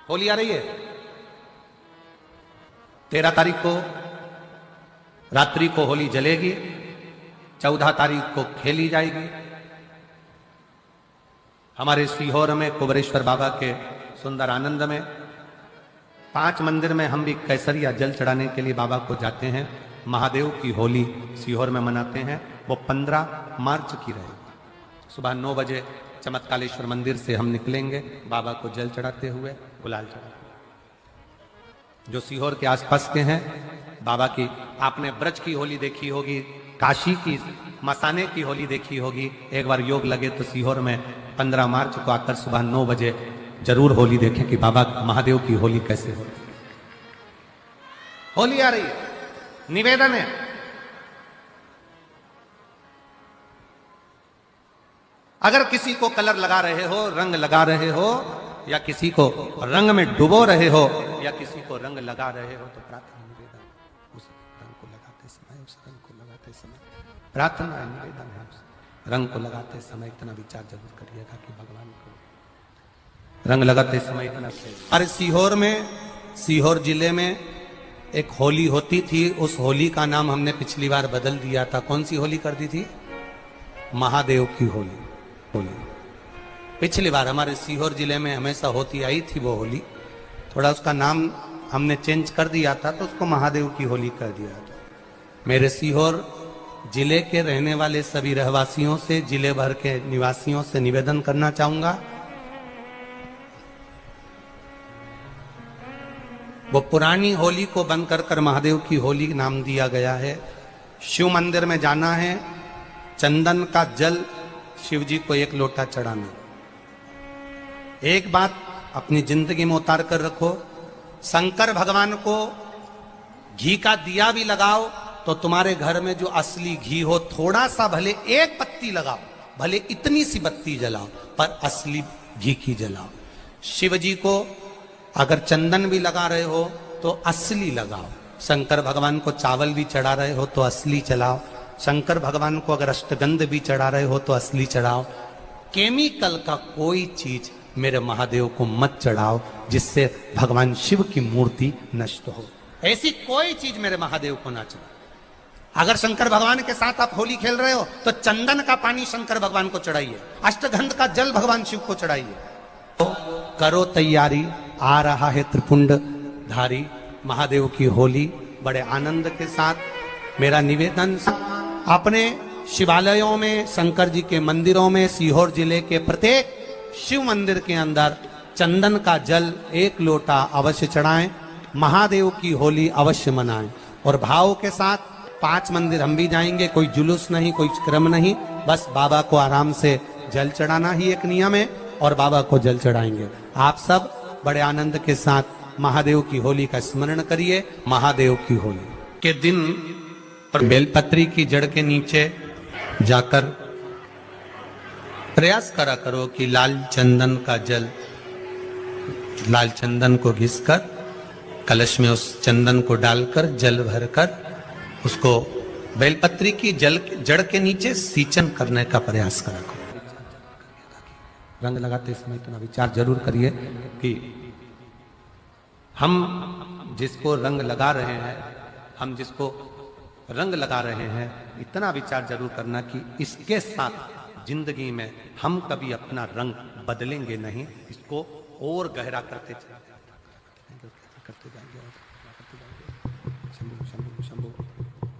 होली आ रही है। 13 तारीख को रात्रि को होली जलेगी, 14 तारीख को खेली जाएगी। हमारे सीहोर में कुबरेश्वर बाबा के सुंदर आनंद में 5 मंदिर में हम भी केसरिया जल चढ़ाने के लिए बाबा को जाते हैं। महादेव की होली सीहोर में मनाते हैं। वो 15 मार्च की रहेगी। सुबह 9 बजे चमत्कालेश्वर मंदिर से हम निकलेंगे बाबा को जल चढ़ाते हुए, गुलाल चढ़ाते। जो सीहोर के आसपास के हैं, बाबा की आपने ब्रज की होली देखी होगी, काशी की मसाने की होली देखी होगी। एक बार योग लगे तो सीहोर में 15 मार्च को आकर सुबह 9 बजे जरूर होली देखें कि बाबा महादेव की होली कैसे हो। होली आ रही है, निवेदन है अगर किसी को कलर लगा रहे हो, रंग लगा रहे हो, या किसी को रंग में डुबो रहे हो, या किसी को रंग लगा रहे हो, तो प्रार्थना निवेदन उस रंग को लगाते समय, उस रंग को लगाते समय प्रार्थना निवेदन है, उस रंग को लगाते समय इतना विचार जरूर करिएगा कि भगवान को रंग लगाते समय इतना। अरे सीहोर जिले में एक होली होती थी। उस होली का नाम हमने पिछली बार बदल दिया था। कौन सी होली कर दी थी? महादेव की होली। पिछली बार हमारे सीहोर जिले में हमेशा होती आई थी वो होली, थोड़ा उसका नाम हमने चेंज कर दिया था, तो उसको महादेव की होली कर दिया था। मेरे सीहोर जिले के रहने वाले सभी रहवासियों से, जिले भर के निवासियों से निवेदन करना चाहूंगा, वो पुरानी होली को बंद कर महादेव की होली नाम दिया गया है। शिव मंदिर में जाना है, चंदन का जल शिव जी को 1 लोटा चढ़ाना। एक बात अपनी जिंदगी में उतार कर रखो, शंकर भगवान को घी का दिया भी लगाओ तो तुम्हारे घर में जो असली घी हो, थोड़ा सा भले 1 पत्ती लगाओ, भले इतनी सी बत्ती जलाओ, पर असली घी की जलाओ। शिव जी को अगर चंदन भी लगा रहे हो तो असली लगाओ। शंकर भगवान को चावल भी चढ़ा रहे हो तो असली चलाओ। शंकर भगवान को अगर अष्टगंध भी चढ़ा रहे हो तो असली चढ़ाओ। केमिकल का कोई चीज मेरे महादेव को मत चढ़ाओ जिससे भगवान शिव की मूर्ति नष्ट हो। ऐसी कोई चीज मेरे महादेव को ना चढ़ाओ। अगर शंकर भगवान के साथ आप होली खेल रहे हो तो चंदन का पानी शंकर भगवान को चढ़ाइए, अष्टगंध का जल भगवान शिव को चढ़ाइए। तो करो तैयारी, आ रहा है त्रिपुंड धारी महादेव की होली। बड़े आनंद के साथ मेरा निवेदन, अपने शिवालयों में, शंकर जी के मंदिरों में, सीहोर जिले के प्रत्येक शिव मंदिर के अंदर चंदन का जल 1 लोटा अवश्य चढ़ाएं। महादेव की होली अवश्य मनाएं और भाव के साथ 5 मंदिर हम भी जाएंगे। कोई जुलूस नहीं, कोई क्रम नहीं, बस बाबा को आराम से जल चढ़ाना ही एक नियम है और बाबा को जल चढ़ाएंगे। आप सब बड़े आनंद के साथ महादेव की होली का स्मरण करिए। महादेव की होली के दिन पर बेलपत्री की जड़ के नीचे जाकर प्रयास करा करो कि लाल चंदन का जल, लाल चंदन को घिसकर कलश में उस चंदन को डालकर जल भरकर उसको बेलपत्री की जड़ के नीचे सींचन करने का प्रयास करा करो। रंग लगाते समय इतना विचार जरूर करिए कि हम जिसको रंग लगा रहे हैं, हम जिसको रंग लगा रहे हैं, इतना विचार जरूर करना कि इसके साथ जिंदगी में हम कभी अपना रंग बदलेंगे नहीं। इसको और गहरा करते जाएंगे। शंभु शंभु शंभु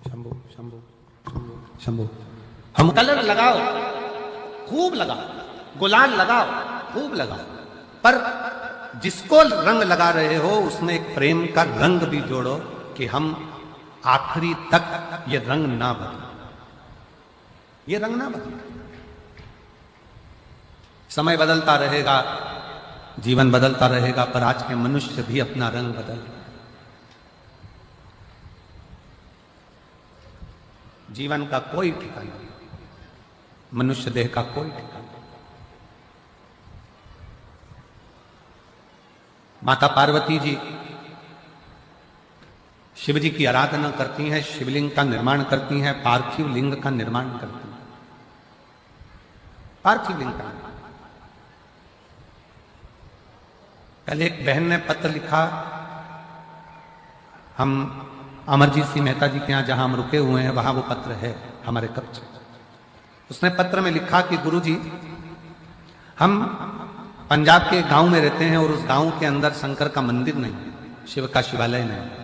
शंभु शंभु शंभु। हम कलर लगाओ, खूब लगाओ, गुलाल लगाओ, खूब लगाओ, पर जिसको रंग लगा रहे हो उसमें एक प्रेम का रंग भी जोड़ो कि हम आखिरी तक ये रंग ना बदले, ये रंग ना बदले। समय बदलता रहेगा, जीवन बदलता रहेगा, पर आज के मनुष्य भी अपना रंग बदल रहे। जीवन का कोई ठिकाना नहीं, मनुष्य देह का कोई ठिकाना नहीं। माता पार्वती जी शिव जी की आराधना करती हैं, शिवलिंग का निर्माण करती हैं, पार्थिव लिंग का निर्माण करती हैं। पार्थिव लिंग का कल एक बहन ने पत्र लिखा, हम अमरजीत सिंह मेहता जी के यहाँ जहां हम रुके हुए हैं वहां वो पत्र है हमारे कब्ज। उसने पत्र में लिखा कि गुरुजी, हम पंजाब के गांव में रहते हैं और उस गांव के अंदर शंकर का मंदिर नहीं है, शिव का शिवालय नहीं।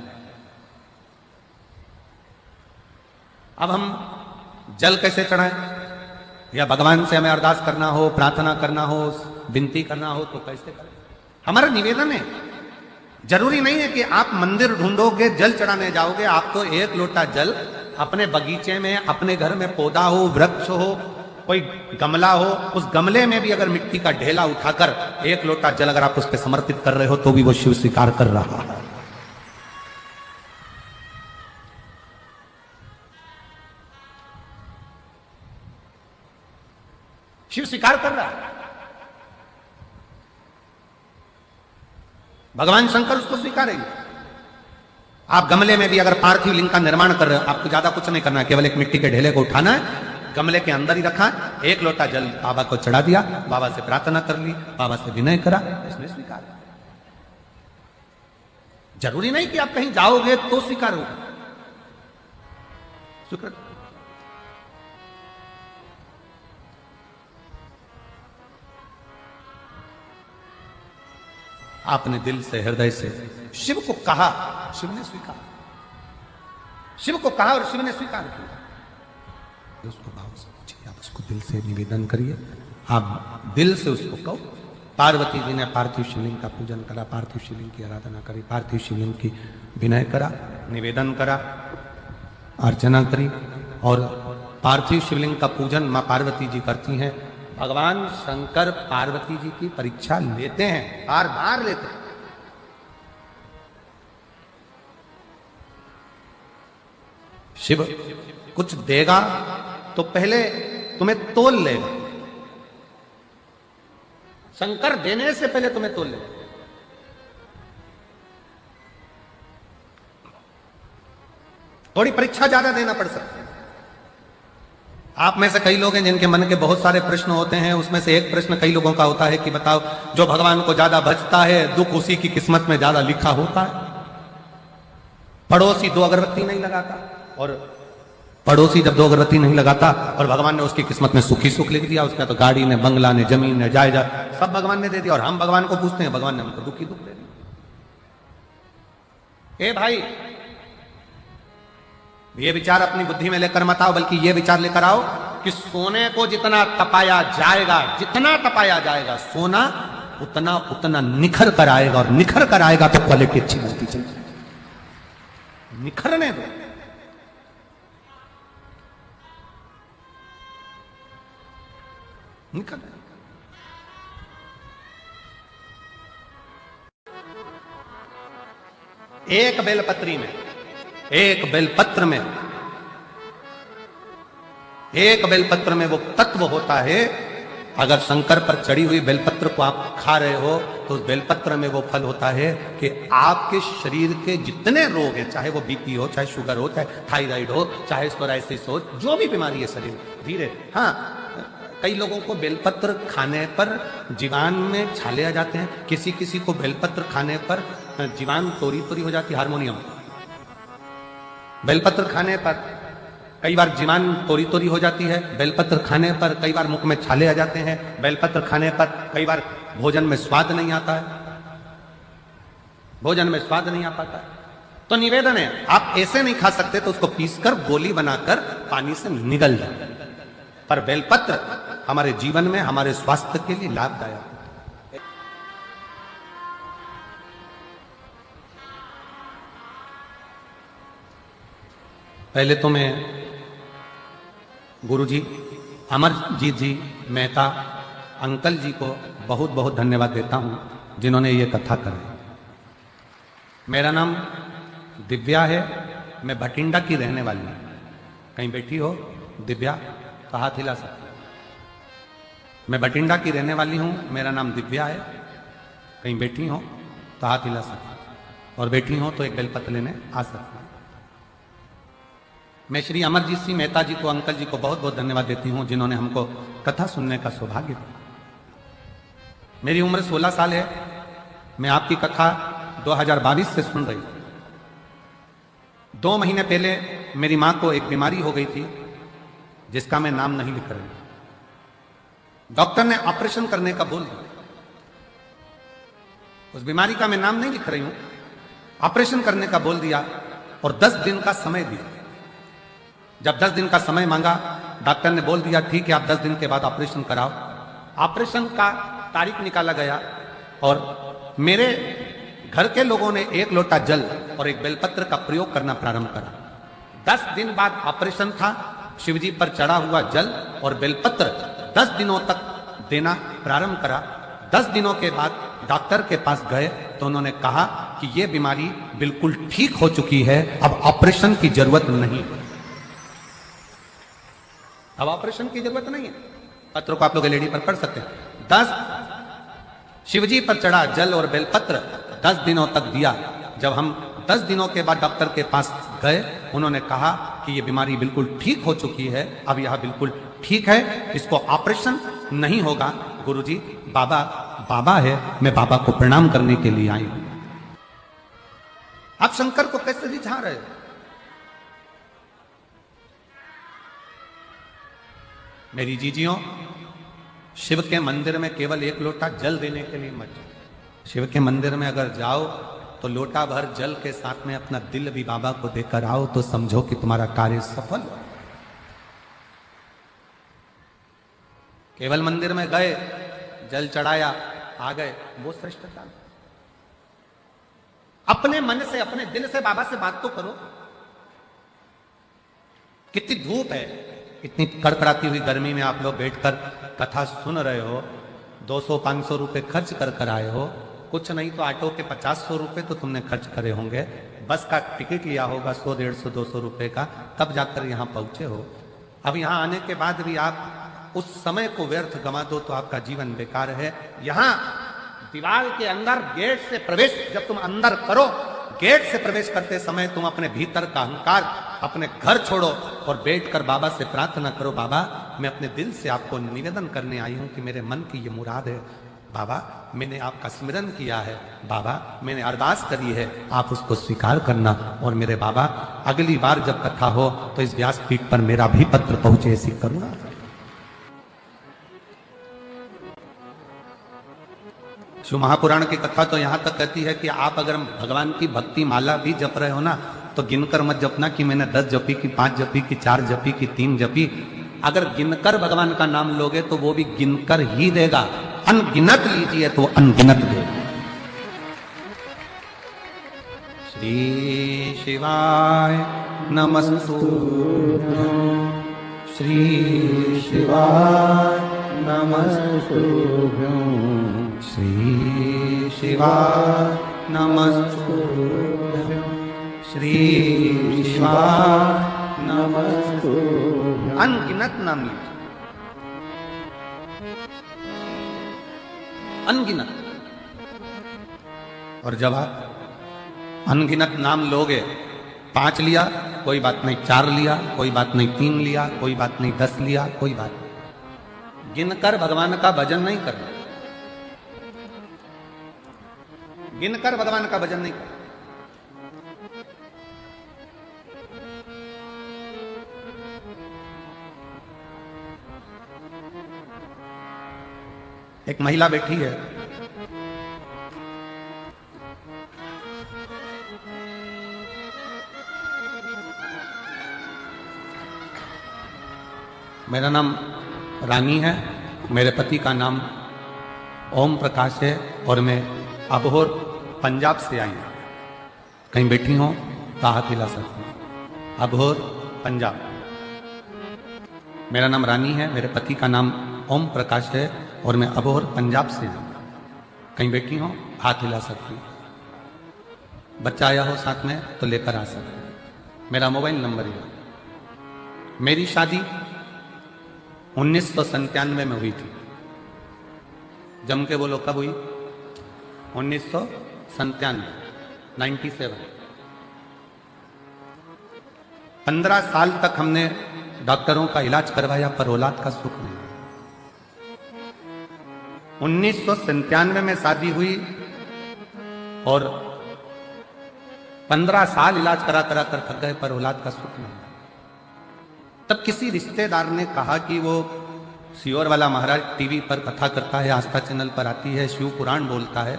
अब हम जल कैसे चढ़ाएं, या भगवान से हमें अरदास करना हो, प्रार्थना करना हो, विनती करना हो तो कैसे करें? हमारा निवेदन है, जरूरी नहीं है कि आप मंदिर ढूंढोगे, जल चढ़ाने जाओगे। आप तो एक लोटा जल अपने बगीचे में, अपने घर में पौधा हो, वृक्ष हो, कोई गमला हो, उस गमले में भी अगर मिट्टी का ढेला उठाकर एक लोटा जल अगर आप उस पर समर्पित कर रहे हो तो भी वो शिव स्वीकार कर रहा है। शिव स्वीकार कर रहा है। भगवान शंकर उसको स्वीकारेंगे। आप गमले में भी अगर पार्थिव लिंग का निर्माण कर रहे हो, आपको ज्यादा कुछ नहीं करना है, केवल एक मिट्टी के ढेले को उठाना है, गमले के अंदर ही रखा, एक लोटा जल बाबा को चढ़ा दिया, बाबा से प्रार्थना कर ली, बाबा से विनय करा, इसने स्वीकार। जरूरी नहीं कि आप कहीं जाओगे तो स्वीकार होगा। स्वीकार आपने दिल से, हृदय से शिव को कहा, शिव ने स्वीकार। शिव को कहा और शिव ने स्वीकार किया। उसको भाव से पूछिए, आप उसको दिल से निवेदन करिए, आप दिल से उसको कहो। पार्वती जी ने पार्थिव शिवलिंग का पूजन करा, पार्थिव शिवलिंग की आराधना करी, पार्थिव शिवलिंग की विनय करा, निवेदन करा, अर्चना करी। और पार्थिव शिवलिंग का पूजन मां पार्वती जी करती हैं। भगवान शंकर पार्वती जी की परीक्षा लेते हैं, बार बार लेते हैं। शिव कुछ देगा तो पहले तुम्हें तोल लेगा। शंकर देने से पहले तुम्हें तोल लेगा। थोड़ी परीक्षा ज्यादा देना पड़ सकता है। आप में से कई लोग हैं जिनके मन के बहुत सारे प्रश्न होते हैं, उसमें से एक प्रश्न कई लोगों का होता है कि बताओ, जो भगवान को ज्यादा भजता है दुख उसी की किस्मत में ज्यादा लिखा होता है। पड़ोसी 2 अगरबत्ती नहीं लगाता, और पड़ोसी जब 2 अगरबत्ती नहीं लगाता और भगवान ने उसकी किस्मत में सुखी सुख लिख दिया, उसका तो गाड़ी ने, बंगला ने, जमीन ने, जायदाद सब भगवान ने दे दिया, और हम भगवान को पूछते हैं, भगवान ने हमको दुखी दुख दे दिया। ए भाई, ये विचार अपनी बुद्धि में लेकर मत आओ, बल्कि ये विचार लेकर आओ कि सोने को जितना तपाया जाएगा, जितना तपाया जाएगा, सोना उतना उतना निखर कर आएगा, और निखर कर आएगा तो क्वालिटी अच्छी मिलती चलेगी। निखरने दो। निखर एक बेलपत्री में, एक बेलपत्र में, एक बेलपत्र में वो तत्व होता है। अगर शंकर पर चढ़ी हुई बेलपत्र को आप खा रहे हो तो उस बेलपत्र में वो फल होता है कि आपके शरीर के जितने रोग हैं, चाहे वो बीपी हो, चाहे शुगर हो, चाहे थायराइड हो, चाहे सोराइसिस हो, जो भी बीमारी है शरीर धीरे। हाँ, कई लोगों को बेलपत्र खाने पर जीवान में छाले आ जाते हैं, किसी किसी को बेलपत्र खाने पर जीवान तोरी तोरी हो जाती है, हार्मोनियम। बेलपत्र खाने पर कई बार जीवान तोरी तोरी हो जाती है, बेलपत्र खाने पर कई बार मुख में छाले आ जाते हैं, बेलपत्र खाने पर कई बार भोजन में स्वाद नहीं आता है, भोजन में स्वाद नहीं आ पाता है। तो निवेदन है, आप ऐसे नहीं खा सकते तो उसको पीसकर गोली बनाकर पानी से निगल जाए। पर बेलपत्र हमारे जीवन में, हमारे स्वास्थ्य के लिए लाभदायक है। पहले तो मैं गुरुजी अमरजीत जी मेहता अंकल जी को बहुत बहुत धन्यवाद देता हूं, जिन्होंने ये कथा करी। मेरा नाम दिव्या है, मैं भटिंडा की रहने वाली हूं। कहीं बैठी हो दिव्या तो हाथ हिला सकते। मैं भटिंडा की रहने वाली हूं, मेरा नाम दिव्या है। कहीं बैठी हो तो हाथ हिला सकते, और बैठी हो तो एक बेलपत्र लेने आ सकते। मैं श्री अमरजीत सिंह मेहता जी को, अंकल जी को बहुत बहुत धन्यवाद देती हूं, जिन्होंने हमको कथा सुनने का सौभाग्य दिया। मेरी उम्र 16 साल है मैं आपकी कथा 2022 से सुन रही हूं। 2 महीने पहले मेरी मां को एक बीमारी हो गई थी जिसका मैं नाम नहीं लिख रही हूं। डॉक्टर ने ऑपरेशन करने का बोल दिया। उस बीमारी का मैं नाम नहीं लिख रही हूं, ऑपरेशन करने का बोल दिया और 10 दिन का समय दिया। जब 10 दिन का समय मांगा, डॉक्टर ने बोल दिया ठीक है आप 10 दिन के बाद ऑपरेशन कराओ। ऑपरेशन का तारीख निकाला गया और मेरे घर के लोगों ने 1 लोटा जल और 1 बेलपत्र का प्रयोग करना प्रारंभ करा। 10 दिन बाद ऑपरेशन था। शिवजी पर चढ़ा हुआ जल और बेलपत्र 10 दिनों तक देना प्रारंभ करा। 10 दिनों के बाद डॉक्टर के पास गए तो उन्होंने कहा कि यह बीमारी बिल्कुल ठीक हो चुकी है, अब ऑपरेशन की जरूरत नहीं। अब ऑपरेशन की जरूरत नहीं है। पत्र को आप लोग एलईडी पर पढ़ सकते हैं। 10 शिवजी पर चढ़ा जल और बेलपत्र 10 दिनों तक दिया। जब हम 10 दिनों के बाद डॉक्टर के पास गए, उन्होंने कहा कि यह बीमारी बिल्कुल ठीक हो चुकी है, अब यह बिल्कुल ठीक है, इसको ऑपरेशन नहीं होगा। गुरुजी, बाबा है, मैं बाबा को प्रणाम करने के लिए आई हूं। आप शंकर को कैसे रिझा रहे हो? मेरी जीजियों, शिव के मंदिर में केवल 1 लोटा जल देने के लिए मत जाओ। शिव के मंदिर में अगर जाओ तो लोटा भर जल के साथ में अपना दिल भी बाबा को देकर आओ तो समझो कि तुम्हारा कार्य सफल हो। केवल मंदिर में गए, जल चढ़ाया, आ गए, वो श्रेष्ठता। अपने मन से, अपने दिल से बाबा से बात तो करो। कितनी धूप है, इतनी कड़कड़ाती हुई गर्मी में आप लोग बैठकर कथा सुन रहे हो। 200-500 रुपए खर्च कर आए हो। कुछ नहीं तो ऑटो के 50-100 रुपए तो तुमने खर्च करे होंगे। बस का टिकट लिया होगा 100, 150, 200 रुपए का, तब जाकर यहां पहुंचे हो। अब यहां आने के बाद भी आप उस समय को व्यर्थ गंवा दो तो आपका जीवन बेकार है। यहां दीवार के अंदर गेट से प्रवेश जब तुम अंदर करो, गेट से प्रवेश करते समय तुम अपने भीतर का अहंकार, अपने घर छोड़ो और बैठकर बाबा से प्रार्थना करो, बाबा मैं अपने दिल से आपको निवेदन करने आई हूं कि मेरे मन की ये मुराद है। बाबा मैंने आपका स्मरण किया है, बाबा मैंने अरदास करी है, आप उसको स्वीकार करना। और मेरे बाबा अगली बार जब कथा हो तो इस व्यासपीठ पर मेरा भी पत्र पहुंचे, ऐसी करुणा। शिव महापुराण की कथा तो यहां तक कहती है कि आप अगर भगवान की भक्ति माला भी जप रहे हो ना तो गिनकर मत जपना कि मैंने 10 जपी की, 5 जपी की, 4 जपी की, 3 जपी। अगर गिनकर भगवान का नाम लोगे तो वो भी गिनकर ही देगा। अनगिनत लीजिए तो अनगिनत देगा। श्री शिवाय नमस्तुभ्यं, श्री शिवाय नमस्तुभ्यं, श्री शिवाय नमस्तुभ्यं, श्री शिवाय नमस्तुभ्यं। अनगिनत नाम लीजिए, अनगिनत। और जब आप अनगिनत नाम लोगे, 5 लिया कोई बात नहीं, 4 लिया कोई बात नहीं, 3 लिया कोई बात नहीं, 10 लिया कोई बात नहीं, गिनकर भगवान का भजन नहीं करना। गिनकर भगवान का भजन नहीं करना। एक महिला बैठी है, मेरा नाम रानी है, मेरे पति का नाम ओम प्रकाश है और मैं अबोहर पंजाब से आई हूँ। कहीं बैठी हो तो हाथ हिला सकती हूँ। अबोहर पंजाब। मेरा नाम रानी है, मेरे पति का नाम ओम प्रकाश है और मैं अबोहर पंजाब से हूँ। कहीं बैठी हो हाथ हिला सकती हूँ। बच्चा आया हो साथ में तो लेकर आ सकते हैं। मेरा मोबाइल नंबर है। मेरी शादी 1997 में हुई थी। जम के बोलो कब हुई? 1997, 97। 15 साल तक हमने डॉक्टरों का इलाज करवाया पर औलाद का सुख नहीं। 1997 में शादी हुई और 15 साल इलाज करा करा कर थक गए, पर औलाद का सुख नहीं। तब किसी रिश्तेदार ने कहा कि वो सियोर वाला महाराज टीवी पर कथा करता है, आस्था चैनल पर आती है, शिव पुराण बोलता है,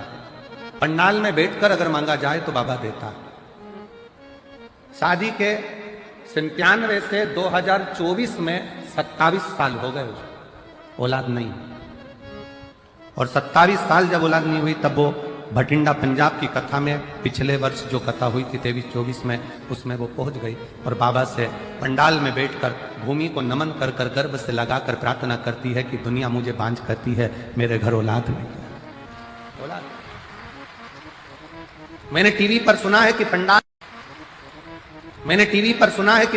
पंडाल में बैठकर अगर मांगा जाए तो बाबा देता है। शादी के 97 से 2024 में 27 साल हो गए, औलाद नहीं। और 27 साल जब औलाद नहीं हुई तब वो भटिंडा पंजाब की कथा में पिछले वर्ष जो कथा हुई थी 23-24 में, उसमें वो पहुंच गई और बाबा से पंडाल में बैठकर भूमि को नमन कर कर गर्भ से लगाकर प्रार्थना करती है कि दुनिया मुझे बांझ करती है, मेरे घर औलाद नहीं। औलाद मैंने टीवी पर सुना है कि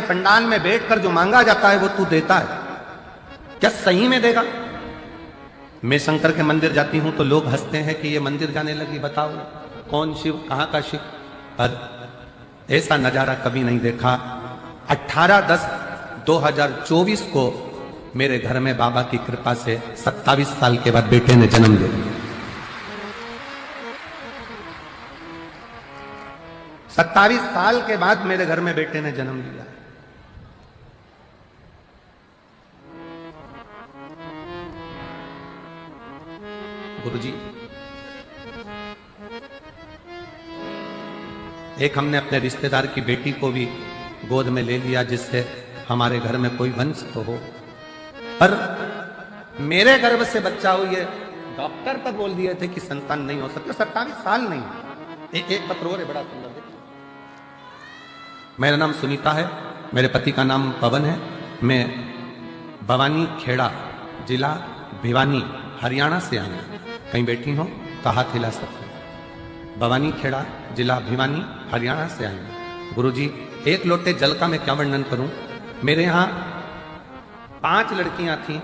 पंडाल में बैठकर जो मांगा जाता है वो तू देता है, क्या सही में देगा? मैं शंकर के मंदिर जाती हूं तो लोग हंसते हैं कि ये मंदिर जाने लगी, बताओ कौन शिव, कहां का शिव। पर ऐसा नजारा कभी नहीं देखा। 18/10/2024 को मेरे घर में बाबा की कृपा से 27 साल के बाद बेटे ने जन्म ले लिया। 27 साल के बाद मेरे घर में बेटे ने जन्म लिया। गुरुजी, एक हमने अपने रिश्तेदार की बेटी को भी गोद में ले लिया जिससे हमारे घर में कोई वंश तो हो, पर मेरे गर्भ से बच्चा हो ये डॉक्टर तक बोल दिए थे कि संतान नहीं हो सकता। 27 साल नहीं। एक पत्र और है बड़ा सुंदर। मेरा नाम सुनीता है, मेरे पति का नाम पवन है। मैं भवानी खेड़ा जिला भिवानी हरियाणा से आई हूं। कहीं बैठी हो तो हाथ हिला सकते। भवानी खेड़ा जिला भिवानी हरियाणा से आई हूं। गुरुजी, एक लोटे जल का मैं क्या वर्णन करूं। मेरे यहां 5 लड़कियां थीं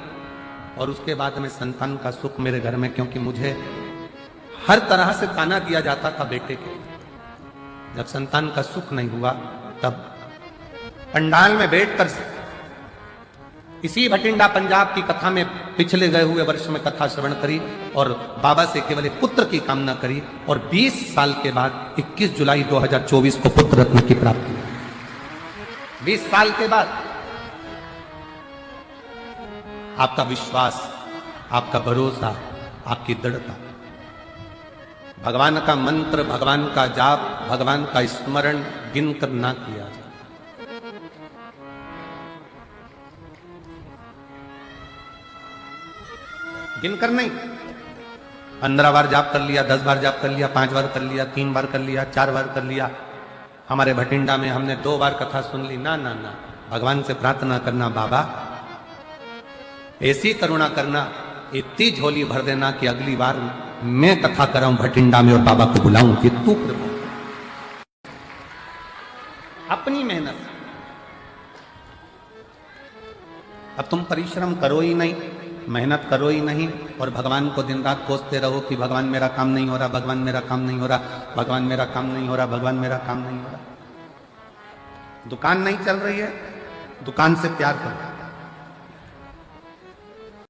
और उसके बाद में संतान का सुख मेरे घर में, क्योंकि मुझे हर तरह से ताना दिया जाता था बेटे के। जब संतान का सुख नहीं हुआ तब पंडाल में बैठकर इसी भटिंडा पंजाब की कथा में पिछले गए हुए वर्ष में कथा श्रवण करी और बाबा से केवल एक पुत्र की कामना करी और 20 साल के बाद 21 जुलाई 2024 को पुत्र रत्न की प्राप्ति। 20 साल के बाद आपका विश्वास, आपका भरोसा, आपकी दृढ़ता, भगवान का मंत्र, भगवान का जाप, भगवान का स्मरण गिनकर ना किया जाए। गिनकर नहीं। 15 बार जाप कर लिया, 10 बार जाप कर लिया, 5 बार कर लिया, 3 बार कर लिया, 4 बार कर लिया। हमारे भटिंडा में हमने 2 बार कथा सुन ली। ना ना ना, भगवान से प्रार्थना करना, बाबा ऐसी करुणा करना, इतनी झोली भर देना कि अगली बार मैं कथा कराऊं भटिंडा में और बाबा को बुलाऊं कि तू कृपा। अपनी मेहनत। अब तुम परिश्रम करो ही नहीं, मेहनत करो ही नहीं और भगवान को दिन रात कोसते रहो कि भगवान मेरा काम नहीं हो रहा, भगवान मेरा काम नहीं हो रहा, भगवान मेरा काम नहीं हो रहा, भगवान मेरा काम नहीं हो रहा। दुकान नहीं चल रही है, दुकान से प्यार करो।